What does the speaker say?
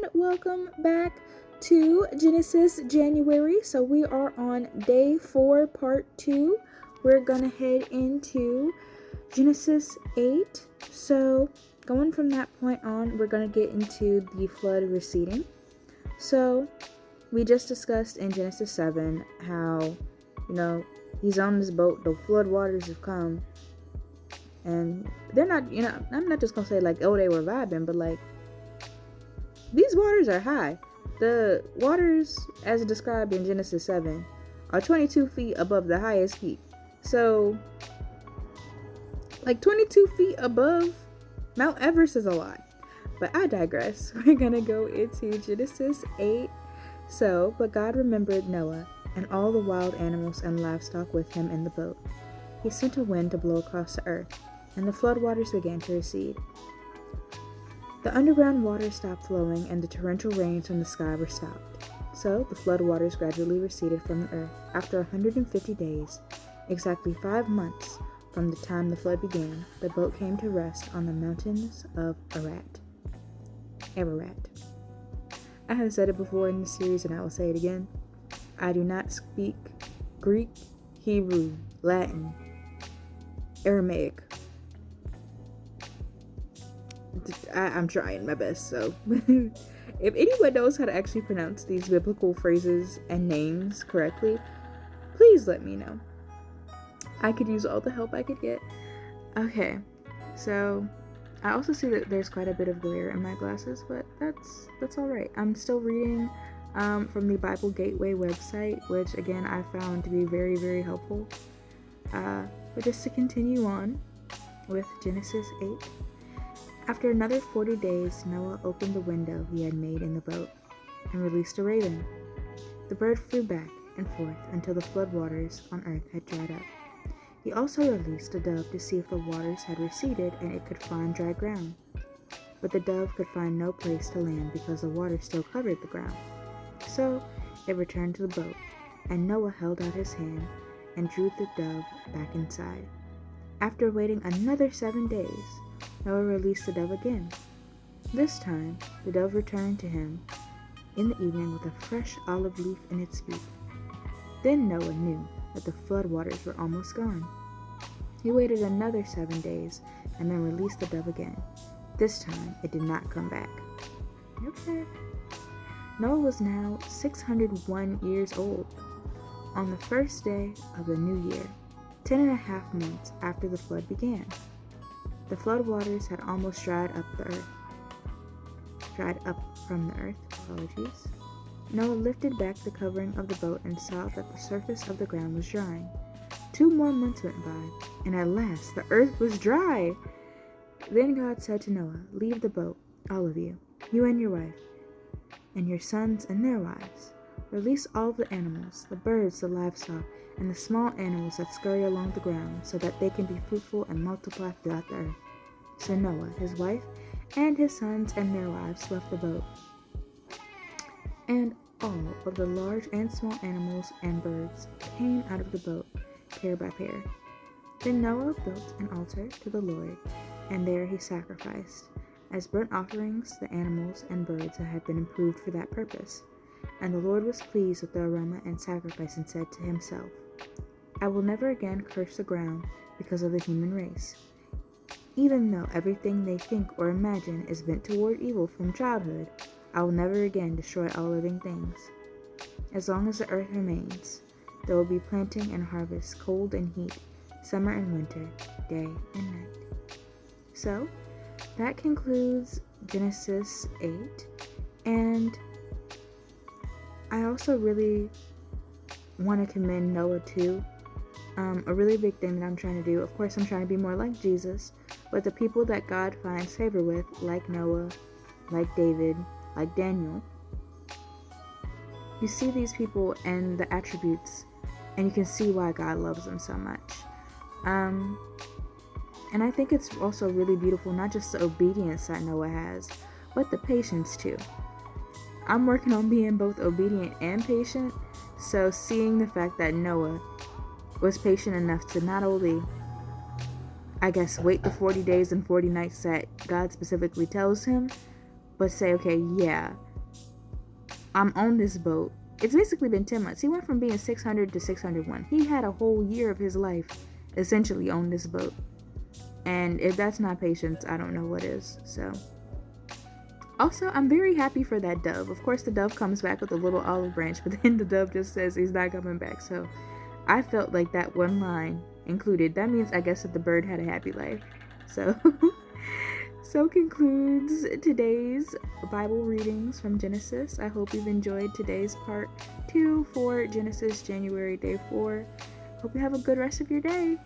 and welcome back to Genesis January. So we are on day 4, part 2. We're gonna head into Genesis 8. So going from that point on, we're gonna get into the flood receding. So we just discussed in Genesis 7 how, he's on this boat, the flood waters have come, and they're not, I'm not just gonna say like, oh, they were vibing, but like, these waters are high. The waters, as described in Genesis 7, are 22 feet above the highest peak. So, like 22 feet above Mount Everest is a lot. But I digress. We're gonna go into Genesis 8. So, but God remembered Noah and all the wild animals and livestock with him in the boat. He sent a wind to blow across the earth, and the floodwaters began to recede. The underground water stopped flowing, and the torrential rains from the sky were stopped. So the floodwaters gradually receded from the earth. After 150 days, exactly 5 months from the time the flood began, the boat came to rest on the mountains of Ararat. I have said it before in this series, and I will say it again. I do not speak Greek, Hebrew, Latin, Aramaic. I'm trying my best, so if anyone knows how to actually pronounce these biblical phrases and names correctly, please let me know. I could use all the help I could get. Okay, so I also see that there's quite a bit of glare in my glasses, but that's alright. I'm still reading from the Bible Gateway website, which again I found to be very, very helpful. But just to continue on with Genesis 8. After another 40 days, Noah opened the window he had made in the boat and released a raven. The bird flew back and forth until the floodwaters on earth had dried up. He also released a dove to see if the waters had receded and it could find dry ground. But the dove could find no place to land because the water still covered the ground. So it returned to the boat, and Noah held out his hand and drew the dove back inside. After waiting another 7 days, Noah released the dove again. This time, the dove returned to him in the evening with a fresh olive leaf in its beak. Then Noah knew that the floodwaters were almost gone. He waited another 7 days and then released the dove again. This time, it did not come back. Okay. Noah was now 601 years old. On the first day of the new year, 10.5 months after the flood began, the floodwaters had almost dried up from the earth. Noah lifted back the covering of the boat and saw that the surface of the ground was drying. 2 more months went by, and at last the earth was dry. Then God said to Noah, "Leave the boat, all of you, you and your wife, and your sons and their wives. Release all the animals, the birds, the livestock, and the small animals that scurry along the ground, so that they can be fruitful and multiply throughout the earth." So Noah, his wife, and his sons and their wives left the boat. And all of the large and small animals and birds came out of the boat, pair by pair. Then Noah built an altar to the Lord, and there he sacrificed, as burnt offerings, the animals and birds that had been improved for that purpose. And the Lord was pleased with the aroma and sacrifice, and said to himself, "I will never again curse the ground because of the human race. Even though everything they think or imagine is bent toward evil from childhood, I will never again destroy all living things. As long as the earth remains, there will be planting and harvest, cold and heat, summer and winter, day and night." So, that concludes Genesis 8. And I also really want to commend Noah too. A really big thing that I'm trying to do, of course I'm trying to be more like Jesus, but the people that God finds favor with, like Noah, like David, like Daniel, you see these people and the attributes, and you can see why God loves them so much. And I think it's also really beautiful, not just the obedience that Noah has, but the patience too. I'm working on being both obedient and patient, so seeing the fact that Noah was patient enough to not only, wait the 40 days and 40 nights that God specifically tells him, but say, okay, yeah, I'm on this boat. It's basically been 10 months. He went from being 600 to 601. He had a whole year of his life essentially on this boat. And if that's not patience, I don't know what is. So, also, I'm very happy for that dove. Of course, the dove comes back with a little olive branch, but then the dove just says he's not coming back. So, I felt like that one line included. That means, I guess, that the bird had a happy life. So, so concludes today's Bible readings from Genesis. I hope you've enjoyed today's part 2 for Genesis, January, day 4. Hope you have a good rest of your day.